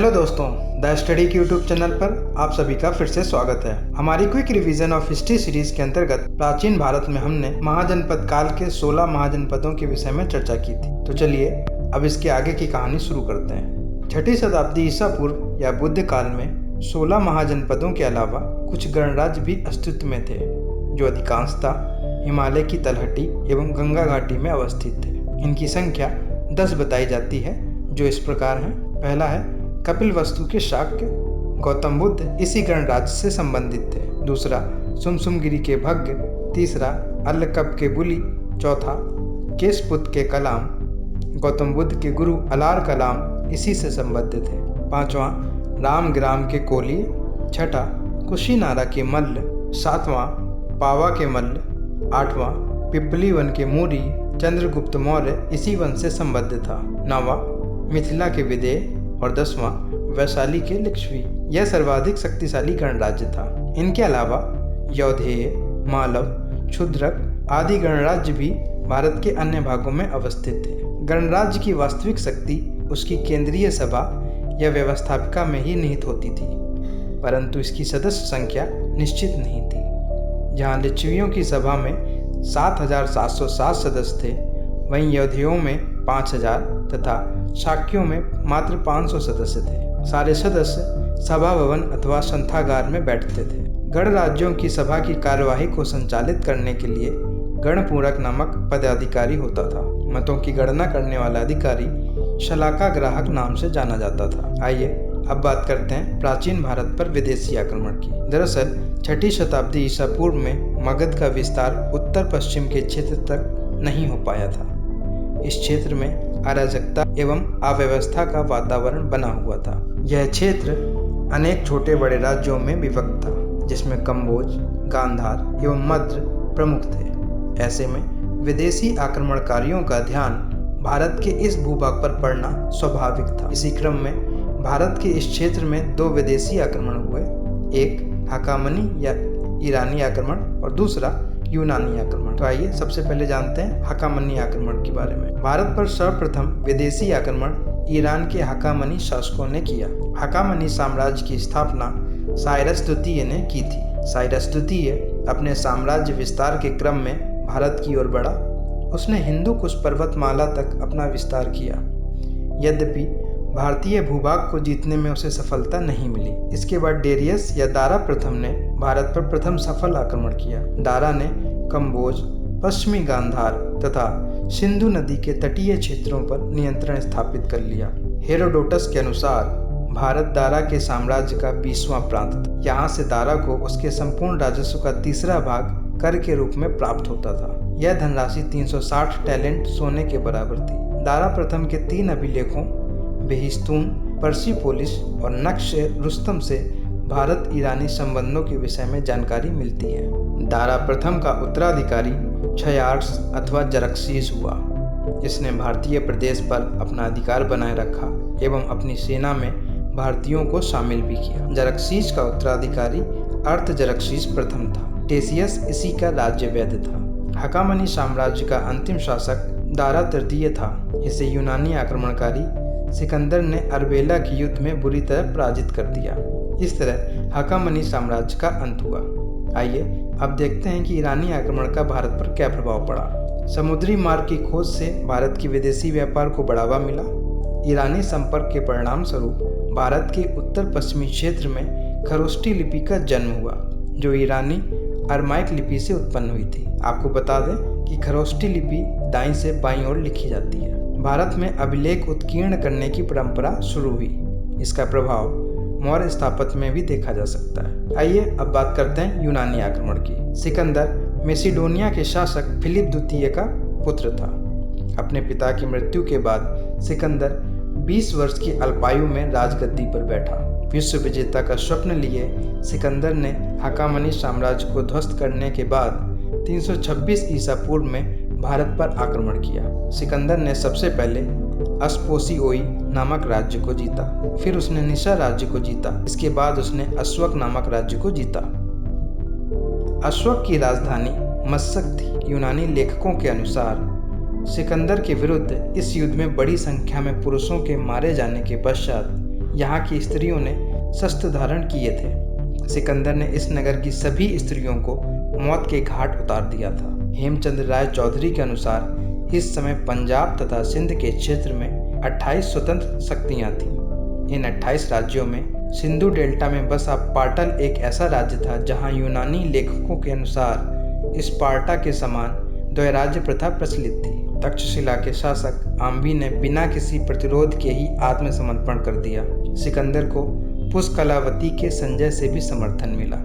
Hello दोस्तों, the study के YouTube channel पर आप सभी का फिर से स्वागत है। हमारी quick revision of history series के अंतर्गत प्राचीन भारत में हमने महाजनपद काल के 16 महाजनपदों के विषय में चर्चा की थी। तो चलिए अब इसके आगे की कहानी शुरू करते हैं। 6ठी शताब्दी ईसा पूर्व या बुद्ध काल में 16 महाजनपदों के अलावा कुछ गणराज्य भी अस्तित्व में थे, जो अधिकांशतः हिमालय की तलहटी एवं गंगा घाटी में अवस्थित थे। इनकी संख्या 10 बताई जाती है, जो इस प्रकार है। पहला है कपिलवस्तु के शाक्य। गौतम बुद्ध इसी गणराज्य से संबंधित थे। दूसरा सुमसुमगिरी के भग्य। तीसरा अल्लकब के बुली। चौथा केशपुत के कलाम। गौतम बुद्ध के गुरु अलार कलाम इसी से संबंधित थे। पांचवा रामग्राम के कोली। छठा कुशीनारा के मल्ल। सातवां पावा के मल्ल। आठवां पिपली वन के मूरी। चंद्रगुप्त मौर्य इसी वन से संबद्ध था। नौवां मिथिला के विदेह और 10वां वैशाली के लिच्छवी। यह सर्वाधिक शक्तिशाली गणराज्य था। इनके अलावा यौधेय, मालव, क्षुद्रक आदि गणराज्य भी भारत के अन्य भागों में अवस्थित थे। गणराज्य की वास्तविक शक्ति उसकी केंद्रीय सभा या व्यवस्थापिका में ही निहित होती थी, परंतु इसकी सदस्य संख्या निश्चित नहीं थी। जहाँ लिच्छवियों की सभा में 7,707 सदस्य थे, वहीं यौधेयों में 5,000 तथा शाक्यों में मात्र 500 सदस्य थे। सारे सदस्य सभा भवन अथवा संथागार में बैठते थे। गणराज्यों की सभा की कार्यवाही को संचालित करने के लिए गणपूरक नामक पदाधिकारी होता था। मतों की गणना करने वाला अधिकारी शलाका ग्राहक नाम से जाना जाता था। आइए अब बात करते हैं प्राचीन भारत पर विदेशी आक्रमण की। दरअसल 6ठी शताब्दी ईसा पूर्व में मगध का विस्तार उत्तर पश्चिम के क्षेत्र तक नहीं हो पाया था। इस क्षेत्र में अराजकता एवं अव्यवस्था का वातावरण बना हुआ था। यह क्षेत्र अनेक छोटे बड़े राज्यों में विभक्त था, जिसमें कंबोज, गांधार एवं मद्र प्रमुख थे। ऐसे में विदेशी आक्रमणकारियों का ध्यान भारत के इस भूभाग पर पड़ना स्वाभाविक था। इसी क्रम में भारत के इस क्षेत्र में 2 विदेशी आक्रमण हुए, एक हकामनी या ईरानी आक्रमण और दूसरा यूनानी आक्रमण। तो आइए सबसे पहले जानते हैं हकामनी आक्रमण के बारे में। भारत पर सर्वप्रथम विदेशी आक्रमण ईरान के हकामनी शासकों ने किया। हकामनी साम्राज्य की स्थापना साइरस द्वितीय ने की थी। साइरस द्वितीय अपने साम्राज्य विस्तार के क्रम में भारत की ओर बढ़ा। उसने हिंदू कुश पर्वतमाला तक अपना विस्तार किया। यद्यपि भारतीय भूभाग को जीतने में उसे सफलता नहीं मिली। इसके बाद डेरियस या दारा प्रथम ने भारत पर प्रथम सफल आक्रमण किया। दारा ने कंबोज, पश्चिमी गांधार तथा सिंधु नदी के तटीय क्षेत्रों पर नियंत्रण स्थापित कर लिया। हेरोडोटस के अनुसार भारत दारा के साम्राज्य का 20वां प्रांत था। यहाँ से दारा को उसके संपूर्ण राजस्व का तीसरा भाग कर के रूप में प्राप्त होता था। यह धनराशि 360 टैलेंट सोने के बराबर थी। दारा प्रथम के 3 अभिलेखों बेहिस्तून, पर्सिपोलिस और नक्श रुस्तम से भारत ईरानी संबंधों के विषय में जानकारी मिलती है। दारा प्रथम का उत्तराधिकारी क्षयार्स अथवा जरक्सीस हुआ। इसने भारतीय प्रदेश पर अपना अधिकार बनाए रखा एवं अपनी सेना में भारतीयों को शामिल भी किया। जरक्सीस का उत्तराधिकारी अर्थजरक्सीस प्रथम था। टेसियस इसी का राज्य वैद्य था। हकामनी साम्राज्य का अंतिम शासक दारा तृतीय था। इसे यूनानी आक्रमणकारी सिकंदर ने अरबेला के युद्ध में बुरी तरह पराजित कर दिया। इस तरह हकामनी साम्राज्य का अंत हुआ। आइए अब देखते हैं कि ईरानी आक्रमण का भारत पर क्या प्रभाव पड़ा। समुद्री मार्ग की खोज से भारत की विदेशी व्यापार को बढ़ावा मिला। ईरानी संपर्क के परिणाम स्वरूप भारत के उत्तर पश्चिमी क्षेत्र में खरोष्टी लिपि का जन्म हुआ, जो ईरानी अरमाइक लिपि से उत्पन्न हुई थी। आपको बता दें कि खरोष्टी लिपि दाईं से बाईं ओर लिखी जाती है। भारत में अभिलेख उत्कीर्ण करने की परंपरा शुरू हुई। इसका प्रभाव मौर्य स्थापत्य में भी देखा जा सकता है। आइए अब बात करते हैं यूनानी आक्रमण की। सिकंदर मेसिडोनिया के शासक फिलिप द्वितीय का पुत्र था। अपने पिता की मृत्यु के बाद सिकंदर 20 वर्ष की अल्पायु में राजगद्दी पर बैठा। विश्व विजेता का स्वप्न लिए सिकंदर ने हकामनी साम्राज्य को ध्वस्त करने के बाद 326 ईसा पूर्व में भारत पर आक्रमण किया। सिकंदर ने सबसे पहले अस्पोसिओई नामक राज्य को जीता, फिर उसने निशा राज्य को जीता। इसके बाद उसने अश्वक नामक राज्य को जीता। अश्वक की राजधानी मशक थी। यूनानी लेखकों के अनुसार सिकंदर के विरुद्ध इस युद्ध में बड़ी संख्या में पुरुषों के मारे जाने के पश्चात यहाँ की स्त्रियों ने शस्त्र धारण किए थे। सिकंदर ने इस नगर की सभी स्त्रियों को मौत के घाट उतार दिया था। हेमचंद्र राय चौधरी के अनुसार इस समय पंजाब तथा सिंध के क्षेत्र में 28 स्वतंत्र शक्तियाँ थीं। इन 28 राज्यों में सिंधु डेल्टा में बसा पाटल एक ऐसा राज्य था जहाँ यूनानी लेखकों के अनुसार स्पार्टा के समान द्वैराज्य प्रथा प्रचलित थी। तक्षशिला के शासक आम्बी ने बिना किसी प्रतिरोध के ही आत्मसमर्पण कर दिया। सिकंदर को पुष्कलावती के संजय से भी समर्थन मिला।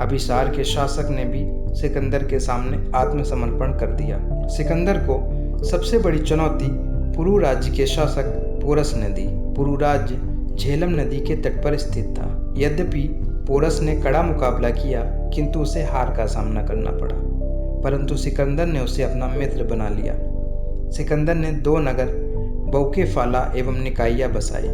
अभिसार के शासक ने भी सिकंदर के सामने आत्मसमर्पण कर दिया। सिकंदर को सबसे बड़ी चुनौती पुरु राज्य के शासक पोरस ने दी। पुरु राज्य झेलम नदी के तट पर स्थित था। यद्यपि पोरस ने कड़ा मुकाबला किया, किंतु उसे हार का सामना करना पड़ा, परंतु सिकंदर ने उसे अपना मित्र बना लिया। सिकंदर ने 2 नगर बौकेफाला एवं निकाइया बसाए।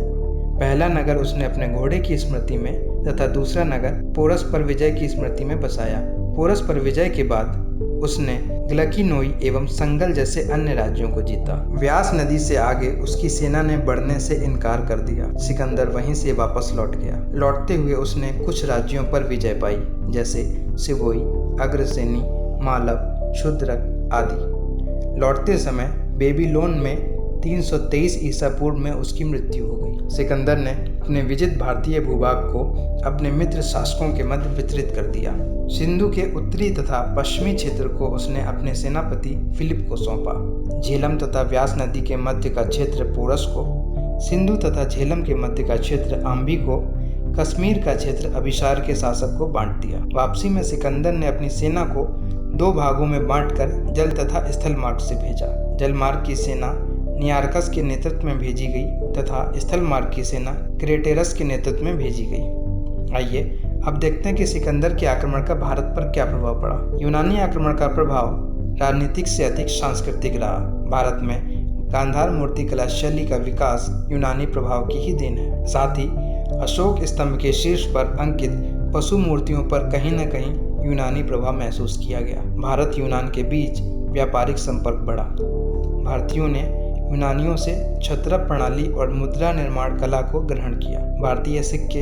पहला नगर उसने अपने घोड़े की स्मृति में तथा दूसरा नगर पोरस पर विजय की स्मृति में बसाया। पोरस पर विजय के बाद उसने ग्लकीनोई एवं संगल जैसे अन्य राज्यों को जीता। व्यास नदी से आगे उसकी सेना ने बढ़ने से इनकार कर दिया। सिकंदर वहीं से वापस लौट गया। लौटते हुए उसने कुछ राज्यों पर विजय पाई, जैसे सिवोई, अग्रसेनी, मालव, शूद्रक आदि। लौटते समय बेबीलोन में 323 ईसा पूर्व में उसकी मृत्यु हो गई। सिकंदर ने अपने विजित भारतीय भूभाग को अपने मित्र शासकों के मध्य वितरित कर दिया। सिंधु के उत्तरी तथा पश्चिमी क्षेत्र को उसने अपने सेनापति फिलिप को सौंपा। झेलम तथा व्यास नदी के मध्य का क्षेत्र पोरस को, सिंधु तथा झेलम के मध्य का क्षेत्र आम्बी को, कश्मीर का क्षेत्र अभिसार के शासक को बांट दिया। वापसी में सिकंदर ने अपनी सेना को 2 भागों में बांटकर जल तथा स्थल मार्ग से भेजा। जल मार्ग की सेना नियारकस के नेतृत्व में भेजी गई तथा स्थल मार्ग की सेना क्रेटेरस के नेतृत्व में भेजी गई। आइए अब देखते हैं कि सिकंदर के आक्रमण का भारत पर क्या प्रभाव पड़ा। यूनानी आक्रमण का प्रभाव राजनीतिक से अधिक सांस्कृतिक रहा। भारत में गांधार मूर्तिकला शैली का विकास यूनानी प्रभाव की ही देन है। साथ ही अशोक स्तंभ के शीर्ष पर अंकित पशु मूर्तियों पर कहीं न कहीं यूनानी प्रभाव महसूस किया गया। भारत यूनान के बीच व्यापारिक संपर्क बढ़ा। भारतीयों ने यूनानियों से छत्रप प्रणाली और मुद्रा निर्माण कला को ग्रहण किया। भारतीय सिक्के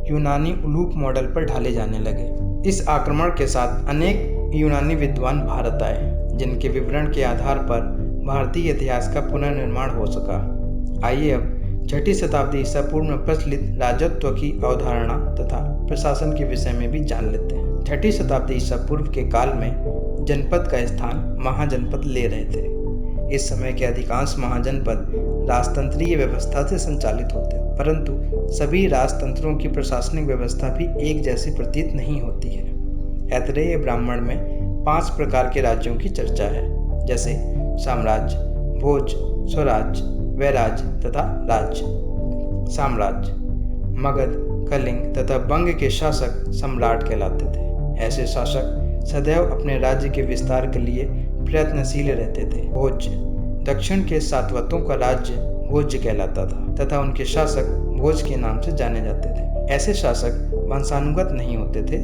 यूनानी उलूप मॉडल पर ढाले जाने लगे। इस आक्रमण के साथ अनेक यूनानी विद्वान भारत आए, जिनके विवरण के आधार पर भारतीय इतिहास का पुनर्निर्माण हो सका। आइए अब 6ठी शताब्दी ईसा पूर्व में प्रचलित राजत्व की अवधारणा तथा प्रशासन के विषय में भी जान लेते हैं। 6ठी शताब्दी ईसा पूर्व के काल में जनपद का स्थान महाजनपद ले रहे थे। इस समय के अधिकांश महाजनपद राजतंत्रीय व्यवस्था से संचालित होते हैं, परंतु सभी राजतंत्रों की प्रशासनिक व्यवस्था भी एक जैसी प्रतीत नहीं होती है। ऐतरेय ब्राह्मण में 5 प्रकार के राज्यों की चर्चा है, जैसे साम्राज्य, भोज, स्वराज, वैराज तथा राज्य। साम्राज्य मगध, कलिंग तथा बंग के शासक सम्राट कहलाते थे। ऐसे शासक सदैव अपने राज्य के विस्तार के लिए प्रयत्नशील रहते थे। भोज दक्षिण के सातवतों का राज्य भोज कहलाता था तथा उनके शासक भोज के नाम से जाने जाते थे। ऐसे शासक वंशानुगत नहीं होते थे,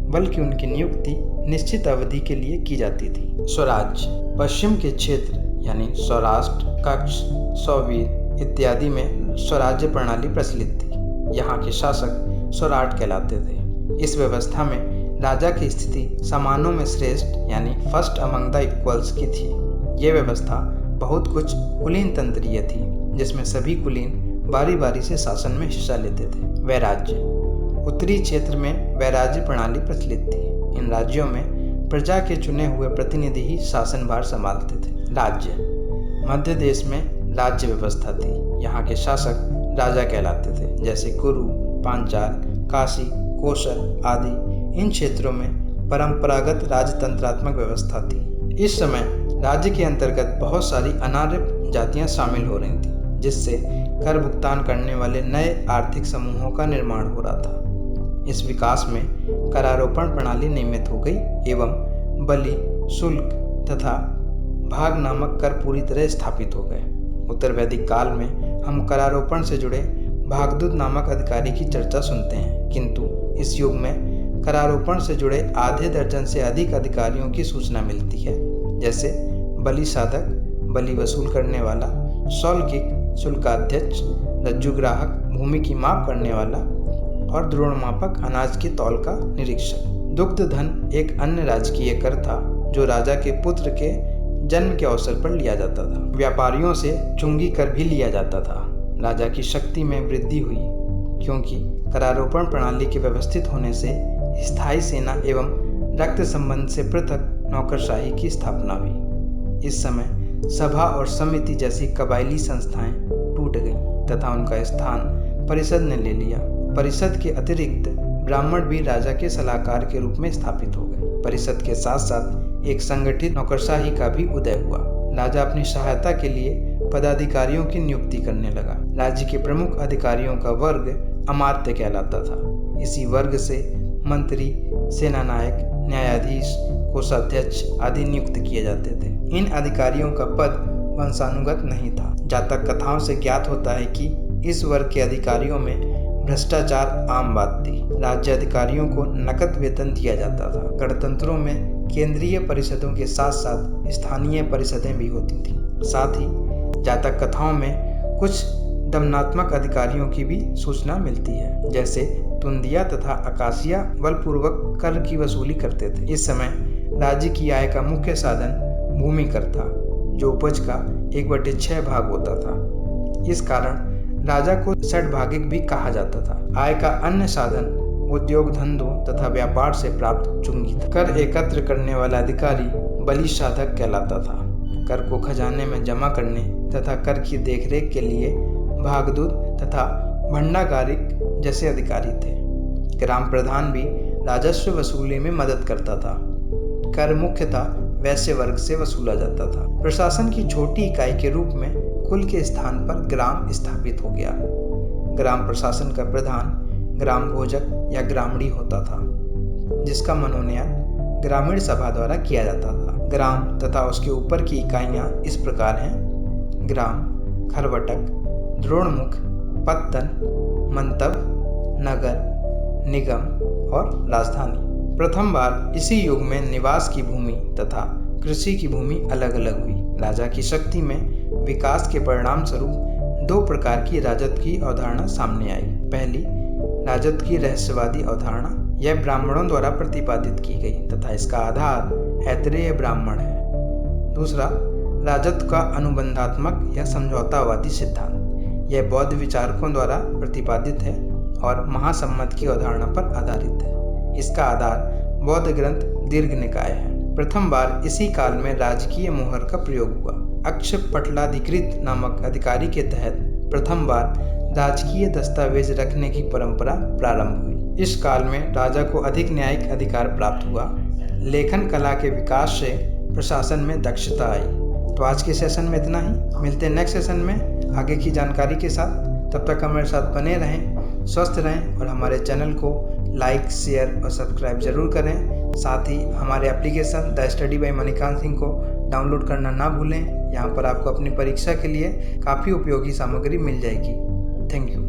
बल्कि उनकी नियुक्ति निश्चित अवधि के लिए की जाती थी। स्वराज पश्चिम के क्षेत्र यानी सौराष्ट्र, कच्छ, सौवीर इत्यादि में स्वराज्य प्रणाली प्रचलित थी। यहाँ के शासक स्वराट कहलाते थे। इस व्यवस्था में राजा की स्थिति समानों में श्रेष्ठ यानी फर्स्ट अमंग द इक्वल्स की थी। ये व्यवस्था बहुत कुछ कुलीन तंत्रीय थी, जिसमें सभी कुलीन बारी बारी से शासन में हिस्सा लेते थे। वैराज्य उत्तरी क्षेत्र में वैराज्य प्रणाली प्रचलित थी। इन राज्यों में प्रजा के चुने हुए प्रतिनिधि ही शासनभार संभालते थे। राज्य मध्य देश में राज्य व्यवस्था थी। यहाँ के शासक राजा कहलाते थे, जैसे कुरु, पांचाल, काशी, कोशल आदि। इन क्षेत्रों में परंपरागत राजतंत्रात्मक व्यवस्था थी। इस समय राज्य के अंतर्गत बहुत सारी अनार्य जातियां शामिल हो रही थीं, जिससे कर भुगतान करने वाले नए आर्थिक समूहों का निर्माण हो रहा था। इस विकास में करारोपण प्रणाली नियमित हो गई एवं बलि, शुल्क तथा भाग नामक कर पूरी तरह स्थापित हो गए। उत्तर वैदिक काल में हम करारोपण से जुड़े भागदूत नामक अधिकारी की चर्चा सुनते हैं, किंतु इस युग में करारोपण से जुड़े आधे दर्जन से अधिक अधिकारियों की सूचना मिलती है, जैसे बलि साधक, बलि वसूल करने वाला, शौल्किक, शुल्काध्यक्ष, रज्जुग्राहक, भूमि की माप करने वाला और द्रोणमापक अनाज के तौल का निरीक्षक। दुग्ध धन एक अन्य राजकीय कर था जो राजा के पुत्र के जन्म के अवसर पर लिया जाता था। व्यापारियों से चुंगी कर भी लिया जाता था। राजा की शक्ति में वृद्धि हुई क्योंकि करारोपण प्रणाली के व्यवस्थित होने से स्थायी सेना एवं रक्त संबंध से पृथक नौकरशाही की स्थापना हुई। इस समय सभा और समिति जैसी कबायली संस्थाएं टूट गईं तथा उनका स्थान परिषद ने ले लिया। परिषद के अतिरिक्त ब्राह्मण भी राजा के सलाहकार के रूप में स्थापित हो गए। परिषद के साथ साथ एक संगठित नौकरशाही का भी उदय हुआ। राजा अपनी सहायता के लिए पदाधिकारियों की नियुक्ति करने लगा। राज्य के प्रमुख अधिकारियों का वर्ग अमात्य कहलाता था। इसी वर्ग से मंत्री, सेनानायक, न्यायाधीश, कोषाध्यक्ष आदि नियुक्त किए जाते थे। इन अधिकारियों का पद वंशानुगत नहीं था। जातक कथाओं से ज्ञात होता है कि इस वर्ग के अधिकारियों में भ्रष्टाचार आम बात थी। राज्य अधिकारियों को नकद वेतन दिया जाता था। गणतंत्रों में केंद्रीय परिषदों के साथ साथ स्थानीय परिषदें भी होती थीं। साथ ही जातक कथाओं में कुछ दमनात्मक अधिकारियों की भी सूचना मिलती है, जैसे तुंदिया तथा अकासिया बलपूर्वक कर की वसूली करते थे। इस समय राज्य की आय का मुख्य साधन भूमि कर था, जो उपज का 1/6 भाग होता था। इस कारण राजा को षडभागिक भी कहा जाता था। आय का अन्य साधन उद्योग धंधों तथा व्यापार से प्राप्त चुंगी था। कर एकत्र करने वाला अधिकारी बलि साधक कहलाता था। कर को खजाने में जमा करने तथा कर की देखरेख के लिए भागदूत तथा भंडागारिक जैसे अधिकारी थे। ग्राम प्रधान भी राजस्व वसूली में मदद करता था। कर मुख्यतः वैश्य वर्ग से वसूला जाता था। प्रशासन की छोटी इकाई के रूप में कुल के स्थान पर ग्राम स्थापित हो गया। ग्राम प्रशासन का प्रधान ग्राम भोजक या ग्रामणी होता था, जिसका मनोनयन ग्रामीण सभा द्वारा किया जाता था। ग्राम तथा उसके ऊपर की इकाइयां इस प्रकार हैं: ग्राम, खरवटक, द्रोणमुख, पत्तन, मंतव, नगर, निगम और राजधानी। प्रथम बार इसी युग में निवास की भूमि तथा कृषि की भूमि अलग अलग हुई। राजा की शक्ति में विकास के परिणाम स्वरूप 2 प्रकार की राजत्व की अवधारणा सामने आई। पहली, राजत्व की रहस्यवादी अवधारणा। यह ब्राह्मणों द्वारा प्रतिपादित की गई तथा इसका आधार ऐतरेय ब्राह्मण है। दूसरा, राजत्व का अनुबंधात्मक या समझौतावादी सिद्धांत। यह बौद्ध विचारकों द्वारा प्रतिपादित है और महासम्मत की अवधारणा पर आधारित है। इसका आधार बौद्ध ग्रंथ दीर्घ निकाय है। प्रथम बार इसी काल में राजकीय मोहर का प्रयोग हुआ। अक्षपटलाधिकृत नामक अधिकारी के तहत प्रथम बार राजकीय दस्तावेज रखने की परंपरा प्रारंभ हुई। इस काल में राजा को अधिक न्यायिक अधिकार प्राप्त हुआ। लेखन कला के विकास से प्रशासन में दक्षता आई। तो आज के सेशन में इतना ही। मिलते हैं नेक्स्ट सेशन में आगे की जानकारी के साथ। तब तक हमारे साथ बने रहें, स्वस्थ रहें और हमारे चैनल को लाइक, शेयर और सब्सक्राइब जरूर करें। साथ ही हमारे application the study bye Manikant Singh को डाउनलोड करना ना भूलें। यहाँ पर आपको अपनी परीक्षा के लिए काफ़ी उपयोगी सामग्री मिल जाएगी। Thank you.